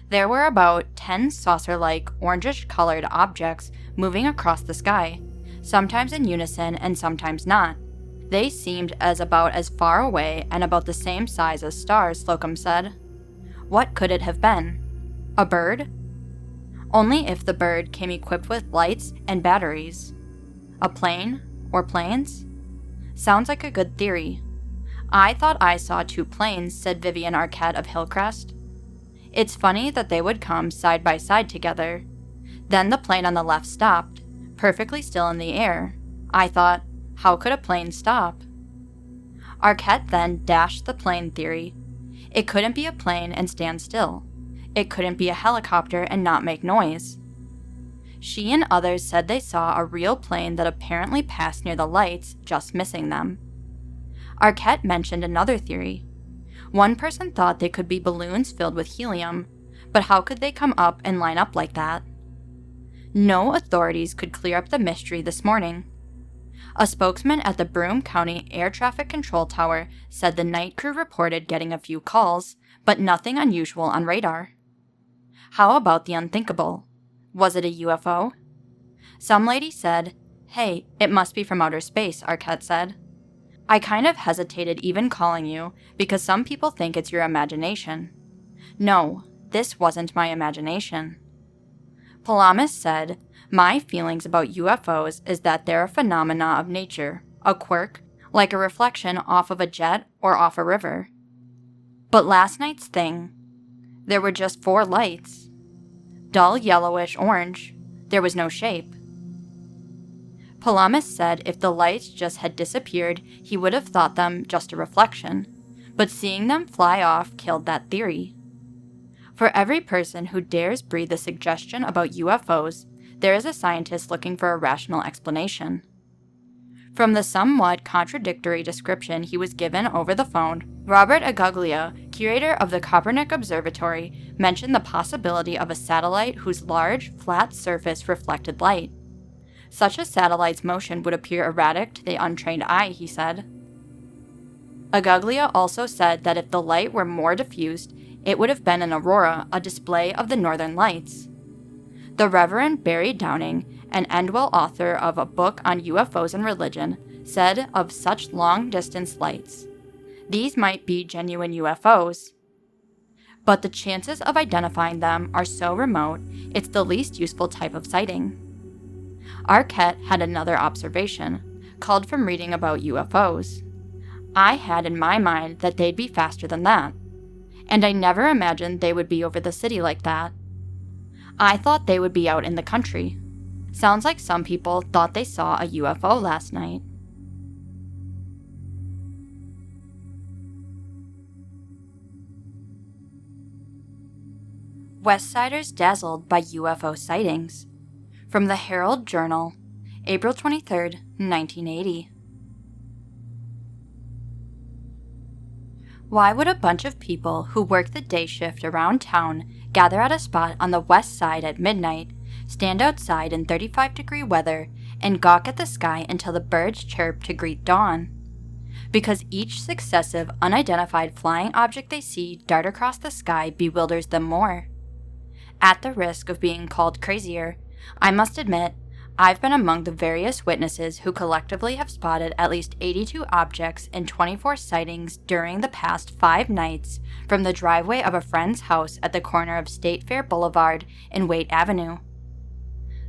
There were about 10 saucer-like, orangish-colored objects moving across the sky, sometimes in unison and sometimes not. They seemed about as far away and about the same size as stars, Slocum said. What could it have been? A bird? Only if the bird came equipped with lights and batteries. A plane? Or planes? Sounds like a good theory. I thought I saw 2 planes, said Vivian Arquette of Hillcrest. It's funny that they would come side by side together. Then the plane on the left stopped, perfectly still in the air. I thought, how could a plane stop? Arquette then dashed the plane theory. It couldn't be a plane and stand still. It couldn't be a helicopter and not make noise. She and others said they saw a real plane that apparently passed near the lights, just missing them. Arquette mentioned another theory. One person thought they could be balloons filled with helium, but how could they come up and line up like that? No authorities could clear up the mystery this morning. A spokesman at the Broome County Air Traffic Control Tower said the night crew reported getting a few calls, but nothing unusual on radar. How about the unthinkable? Was it a UFO? Some lady said, hey, it must be from outer space, Arquette said. I kind of hesitated even calling you because some people think it's your imagination. No, this wasn't my imagination. Palamas said, my feelings about UFOs is that they're a phenomena of nature, a quirk, like a reflection off of a jet or off a river. But last night's thing, there were just 4 lights. Dull yellowish orange. There was no shape. Palamas said if the lights just had disappeared, he would have thought them just a reflection, but seeing them fly off killed that theory. For every person who dares breathe a suggestion about UFOs, there is a scientist looking for a rational explanation. From the somewhat contradictory description he was given over the phone, Robert Aguglia, curator of the Copernic Observatory, mentioned the possibility of a satellite whose large, flat surface reflected light. Such a satellite's motion would appear erratic to the untrained eye, he said. Aguglia also said that if the light were more diffused, it would have been an aurora, a display of the northern lights. The Reverend Barry Downing, an Endwell author of a book on UFOs and religion, said of such long-distance lights, these might be genuine UFOs, but the chances of identifying them are so remote, it's the least useful type of sighting. Arkite had another observation, called from reading about UFOs. I had in my mind that they'd be faster than that, and I never imagined they would be over the city like that. I thought they would be out in the country. Sounds like some people thought they saw a UFO last night. Westsiders dazzled by UFO sightings. From the Herald Journal, April 23, 1980. Why would a bunch of people who work the day shift around town gather at a spot on the west side at midnight, stand outside in 35-degree weather, and gawk at the sky until the birds chirp to greet dawn? Because each successive unidentified flying object they see dart across the sky bewilders them more. At the risk of being called crazier, I must admit, I've been among the various witnesses who collectively have spotted at least 82 objects and 24 sightings during the past 5 nights from the driveway of a friend's house at the corner of State Fair Boulevard and Waite Avenue.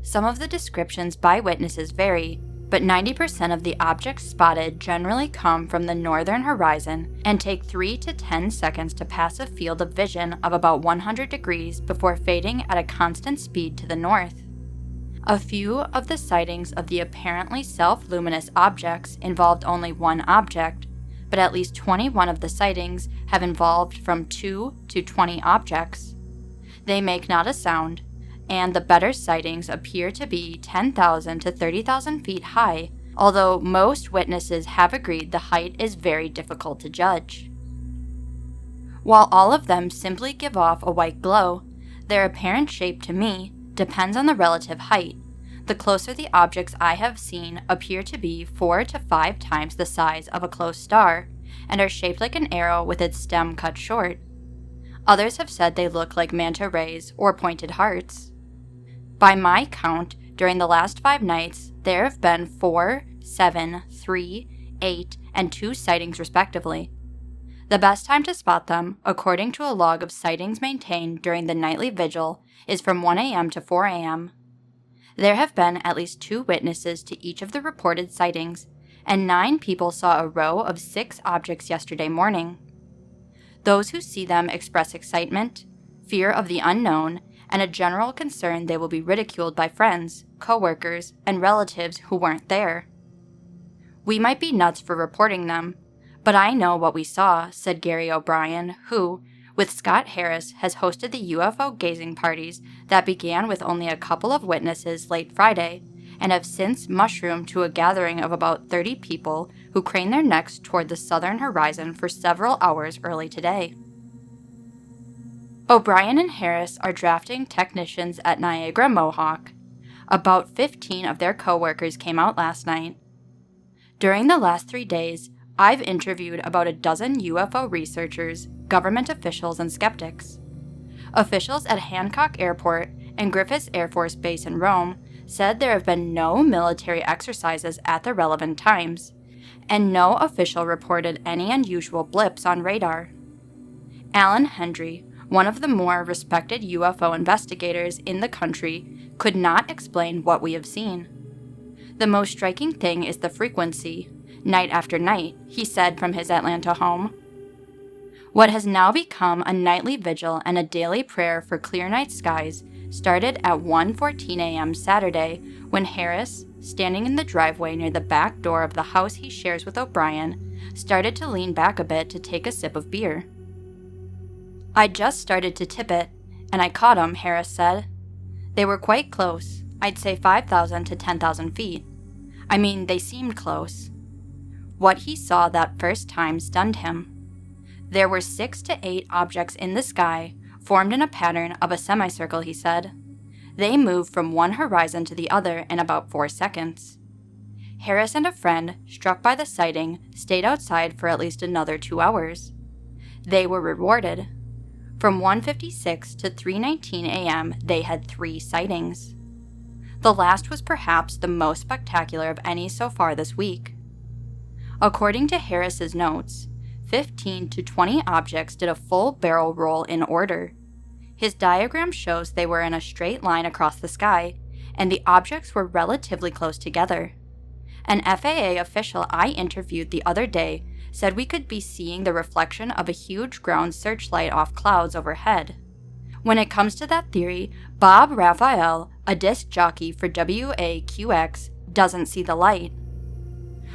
Some of the descriptions by witnesses vary, but 90% of the objects spotted generally come from the northern horizon and take 3 to 10 seconds to pass a field of vision of about 100 degrees before fading at a constant speed to the north. A few of the sightings of the apparently self-luminous objects involved only one object, but at least 21 of the sightings have involved from 2 to 20 objects. They make not a sound, and the better sightings appear to be 10,000 to 30,000 feet high, although most witnesses have agreed the height is very difficult to judge. While all of them simply give off a white glow, their apparent shape to me depends on the relative height. The closer the objects I have seen appear to be 4 to 5 times the size of a close star, and are shaped like an arrow with its stem cut short. Others have said they look like manta rays or pointed hearts. By my count, during the last 5 nights, there have been 4, 7, 3, 8, and 2 sightings respectively. The best time to spot them, according to a log of sightings maintained during the nightly vigil, is from 1 a.m. to 4 a.m. There have been at least 2 witnesses to each of the reported sightings, and 9 people saw a row of 6 objects yesterday morning. Those who see them express excitement, fear of the unknown, and a general concern they will be ridiculed by friends, co-workers, and relatives who weren't there. We might be nuts for reporting them, but I know what we saw, said Gary O'Brien, who, with Scott Harris, has hosted the UFO gazing parties that began with only a couple of witnesses late Friday, and have since mushroomed to a gathering of about 30 people who crane their necks toward the southern horizon for several hours early today. O'Brien and Harris are drafting technicians at Niagara Mohawk. About 15 of their co-workers came out last night. During the last 3 days, I've interviewed about a dozen UFO researchers, government officials, and skeptics. Officials at Hancock Airport and Griffiths Air Force Base in Rome said there have been no military exercises at the relevant times, and no official reported any unusual blips on radar. Alan Hendry, one of the more respected UFO investigators in the country, could not explain what we have seen. The most striking thing is the frequency, night after night, he said from his Atlanta home. What has now become a nightly vigil and a daily prayer for clear night skies started at 1:14 a.m. Saturday when Harris, standing in the driveway near the back door of the house he shares with O'Brien, started to lean back a bit to take a sip of beer. I just started to tip it, and I caught 'em, Harris said. They were quite close, I'd say 5,000 to 10,000 feet. I mean, they seemed close. What he saw that first time stunned him. There were 6 to 8 objects in the sky, formed in a pattern of a semicircle, he said. They moved from one horizon to the other in about 4 seconds. Harris and a friend, struck by the sighting, stayed outside for at least another 2 hours. They were rewarded. From 1:56 to 3:19 a.m., they had 3 sightings. The last was perhaps the most spectacular of any so far this week. According to Harris's notes, 15 to 20 objects did a full barrel roll in order. His diagram shows they were in a straight line across the sky, and the objects were relatively close together. An FAA official I interviewed the other day said we could be seeing the reflection of a huge ground searchlight off clouds overhead. When it comes to that theory, Bob Raphael, a disc jockey for WAQX, doesn't see the light.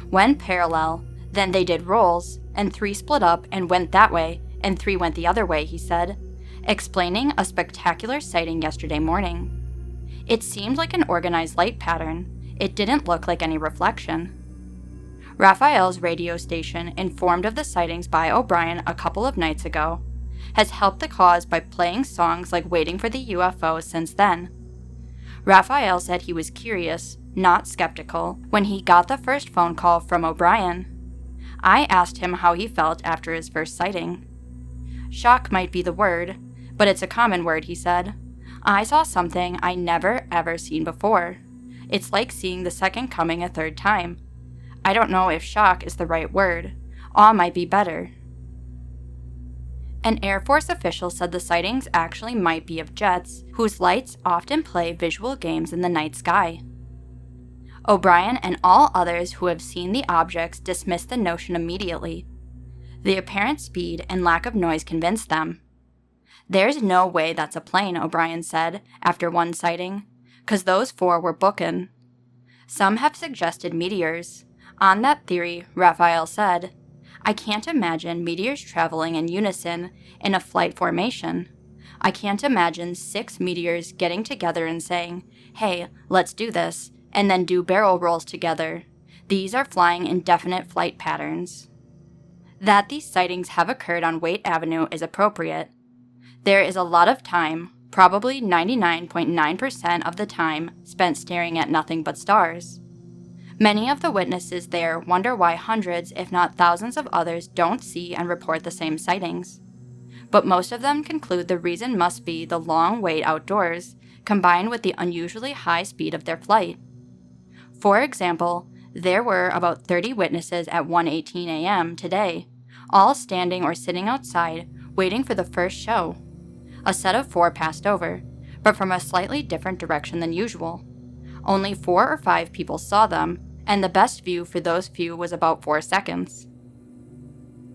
When parallel, then they did rolls, and 3 split up and went that way, and 3 went the other way, he said, explaining a spectacular sighting yesterday morning. It seemed like an organized light pattern. It didn't look like any reflection. Raphael's radio station, informed of the sightings by O'Brien a couple of nights ago, has helped the cause by playing songs like Waiting for the UFO since then. Raphael said he was curious, not skeptical, when he got the first phone call from O'Brien. I asked him how he felt after his first sighting. Shock might be the word, but it's a common word, he said. I saw something I never ever seen before. It's like seeing the second coming a third time. I don't know if shock is the right word. Awe might be better. An Air Force official said the sightings actually might be of jets, whose lights often play visual games in the night sky. O'Brien and all others who have seen the objects dismissed the notion immediately. The apparent speed and lack of noise convinced them. There's no way that's a plane, O'Brien said, after one sighting, 'cause those 4 were bookin'. Some have suggested meteors. On that theory, Raphael said, I can't imagine meteors traveling in unison in a flight formation. I can't imagine 6 meteors getting together and saying, hey, let's do this, and then do barrel rolls together. These are flying in definite flight patterns. That these sightings have occurred on Waite Avenue is appropriate. There is a lot of time, probably 99.9% of the time, spent staring at nothing but stars. Many of the witnesses there wonder why hundreds, if not thousands of others don't see and report the same sightings. But most of them conclude the reason must be the long wait outdoors, combined with the unusually high speed of their flight. For example, there were about 30 witnesses at 1:18 a.m. today, all standing or sitting outside, waiting for the first show. A set of 4 passed over, but from a slightly different direction than usual. Only 4 or 5 people saw them, and the best view for those few was about 4 seconds.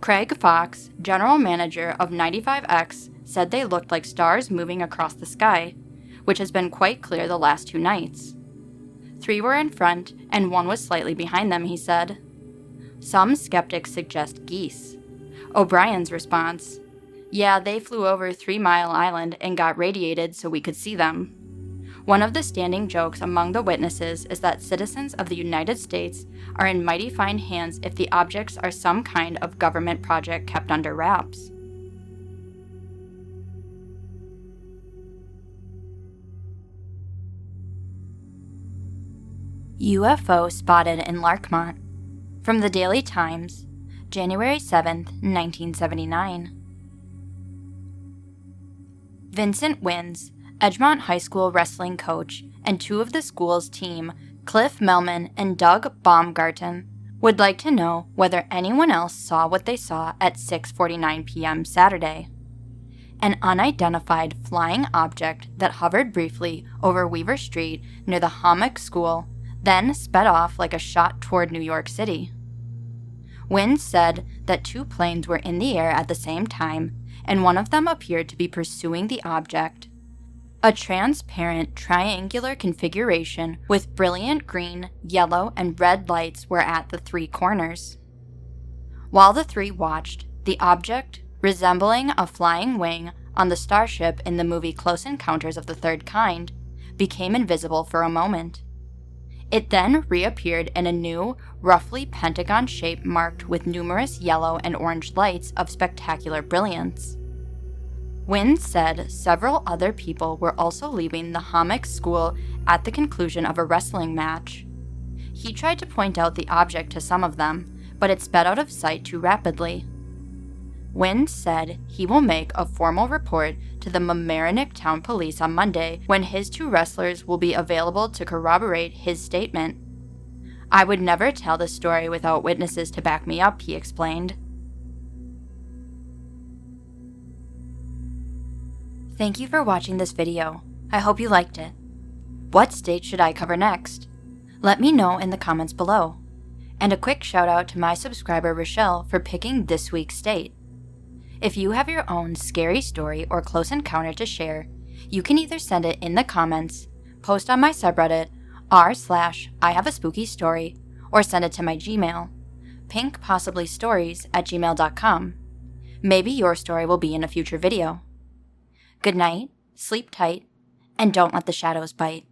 Craig Fox, general manager of 95X, said they looked like stars moving across the sky, which has been quite clear the last 2 nights. 3 were in front, and 1 was slightly behind them, he said. Some skeptics suggest geese. O'Brien's response, yeah, they flew over 3 Mile Island and got radiated so we could see them. One of the standing jokes among the witnesses is that citizens of the United States are in mighty fine hands if the objects are some kind of government project kept under wraps. UFO Spotted in Larkmont. From the Daily Times, January 7, 1979. Vincent Wins, Edgemont High School wrestling coach, and 2 of the school's team, Cliff Melman and Doug Baumgarten, would like to know whether anyone else saw what they saw at 6:49 p.m. Saturday. An unidentified flying object that hovered briefly over Weaver Street near the Hommock School, then sped off like a shot toward New York City. Wynn said that 2 planes were in the air at the same time, and one of them appeared to be pursuing the object. A transparent triangular configuration with brilliant green, yellow, and red lights were at the 3 corners. While the 3 watched, the object, resembling a flying wing on the starship in the movie Close Encounters of the Third Kind, became invisible for a moment. It then reappeared in a new, roughly pentagon shape marked with numerous yellow and orange lights of spectacular brilliance. Wynn said several other people were also leaving the Hommock School at the conclusion of a wrestling match. He tried to point out the object to some of them, but it sped out of sight too rapidly. Wynn said he will make a formal report to the Mamaroneck Town Police on Monday when his 2 wrestlers will be available to corroborate his statement. I would never tell the story without witnesses to back me up, he explained. Thank you for watching this video. I hope you liked it. What state should I cover next? Let me know in the comments below. And a quick shout out to my subscriber Rochelle for picking this week's state. If you have your own scary story or close encounter to share, you can either send it in the comments, post on my subreddit, r/ihaveaspookystory, or send it to my Gmail, pinkpossiblystories@gmail.com. Maybe your story will be in a future video. Good night, sleep tight, and don't let the shadows bite.